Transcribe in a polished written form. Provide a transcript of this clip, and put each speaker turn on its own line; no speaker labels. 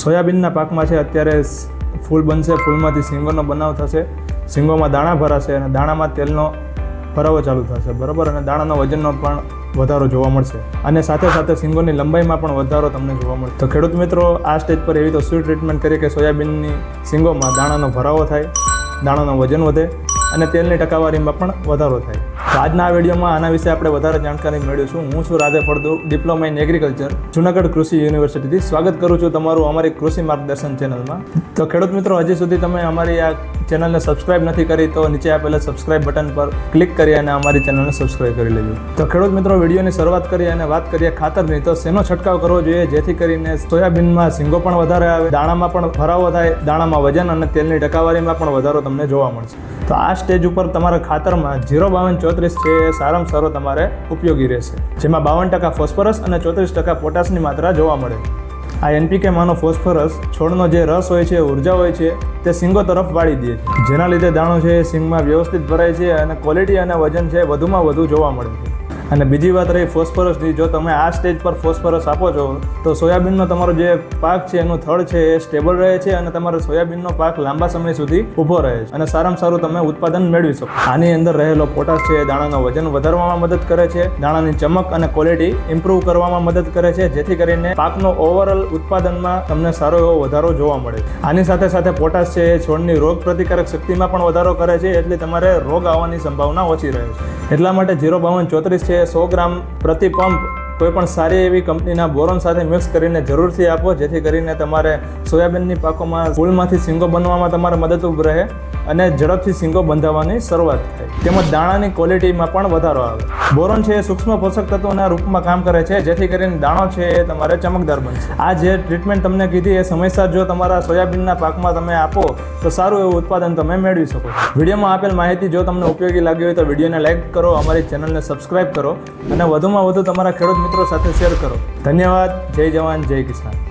સોયાબીનના પાકમાં છે અત્યારે ફૂલ બનશે, ફૂલમાંથી સિંગોનો બનાવ થશે, સિંગોમાં દાણા ભરાશે અને દાણામાં તેલનો ભરાવો ચાલુ થશે, બરાબર. અને દાણાનો વજનનો પણ વધારો જોવા મળશે અને સાથે સાથે સિંગોની લંબાઈમાં પણ વધારો તમને જોવા મળશે. તો ખેડૂત મિત્રો, આ સ્ટેજ પર એવી તો શું ટ્રીટમેન્ટ કરીએ કે સોયાબીનની સિંગોમાં દાણાનો ભરાવો થાય, દાણાનો વજન વધે અને તેલની ટકાવારીમાં પણ વધારો થાય. તો આજના આ વિડીયોમાં આના વિશે આપણે વધારે જાણકારી મેળવીશું. હું છું Raje Phaldu, diploma in agriculture, Junagadh કૃષિ યુનિવર્સિટીથી. સ્વાગત કરું છું તમારું અમારી કૃષિ માર્ગદર્શન ચેનલમાં. તો ખેડૂત મિત્રો, હજી સુધી તમે અમારી આ ચેનલને સબસ્ક્રાઇબ નથી કરી તો નીચે આપેલા સબસ્ક્રાઇબ બટન પર ક્લિક કરી અને અમારી ચેનલને સબસ્ક્રાઇબ કરી લેજો. તો ખેડૂત મિત્રો, વિડીયોની શરૂઆત કરીએ અને વાત કરીએ ખાતરની. તો શેનો છંટકાવ કરવો જોઈએ જેથી કરીને સોયાબીનમાં સિંગો પણ વધારે આવે, દાણામાં પણ ભરાવો થાય, દાણામાં વજન અને તેલની ટકાવારીમાં પણ વધારો તમને જોવા મળશે. તો આ સ્ટેજ ઉપર તમારા ખાતરમાં 05234 છે એ સારામાં સારો તમારે ઉપયોગી રહેશે, જેમાં 52% ફોસ્ફરસ અને 34% પોટાશની માત્રા જોવા મળે. આ NPK માનો ફોસ્ફરસ છોડનો જે રસ હોય છે, ઉર્જા હોય છે, તે સિંગો તરફ વાળી દે છે, જેના લીધે દાણો છે એ સિંગમાં વ્યવસ્થિત ભરાય છે અને ક્વોલિટી અને વજન છે વધુમાં વધુ જોવા મળે છે. અને બીજી વાત રહી ફોસ્ફરસની, જો તમે આ સ્ટેજ પર ફોસ્ફરસ આપો છો તો સોયાબીનનો તમારો જે પાક છે એનું થડ છે એ સ્ટેબલ રહે છે અને તમારો સોયાબીનનો પાક લાંબા સમય સુધી ઊભો રહે છે અને સારામાં સારું તમે ઉત્પાદન મેળવી શકો. આની અંદર રહેલો પોટાશ છે એ દાણાનો વજન વધારવામાં મદદ કરે છે, દાણાની ચમક અને ક્વોલિટી ઇમ્પ્રૂવ કરવામાં મદદ કરે છે, જેથી કરીને પાકનો ઓવરઓલ ઉત્પાદનમાં તમને સારો એવો વધારો જોવા મળે છે. આની સાથે સાથે પોટાશ છે એ છોડની રોગ પ્રતિકારક શક્તિમાં પણ વધારો કરે છે, એટલે તમારે રોગ આવવાની સંભાવના ઓછી રહે છે. એટલા માટે 05234 છે 100 ગ્રામ પ્રતિ પંપ કોઈ પણ સારી એવી કંપનીના બોરોન સાથે મિક્સ કરીને જરૂરથી આપો, જેથી કરીને તમારે સોયાબીનની પાકોમાં ફૂલમાંથી સિંગો બનવામાં તમારે મદદરૂપ રહે અને ઝડપથી સિંગો બંધાવવાની શરૂઆત થાય. તેમજ દાણાની ક્વોલિટીમાં પણ વધારો આવે. બોરોન છે એ સૂક્ષ્મ પોષક તત્વોના રૂપમાં કામ કરે છે, જેથી કરીને દાણો છે એ તમારે ચમકદાર બનશે. આ જે ટ્રીટમેન્ટ તમને કીધી એ સમયસર જો તમારા સોયાબીનના પાકમાં તમે આપો તો સારું એવું ઉત્પાદન તમે મેળવી શકો. વિડીયોમાં આપેલ માહિતી જો તમને ઉપયોગી લાગી હોય તો વિડીયોને લાઇક કરો, અમારી ચેનલને સબસ્ક્રાઇબ કરો અને વધુમાં વધુ તમારા ખેડૂત મિત્રો સાથે શેર કરો. ધન્યવાદ. જય જવાન, જય કિસાન.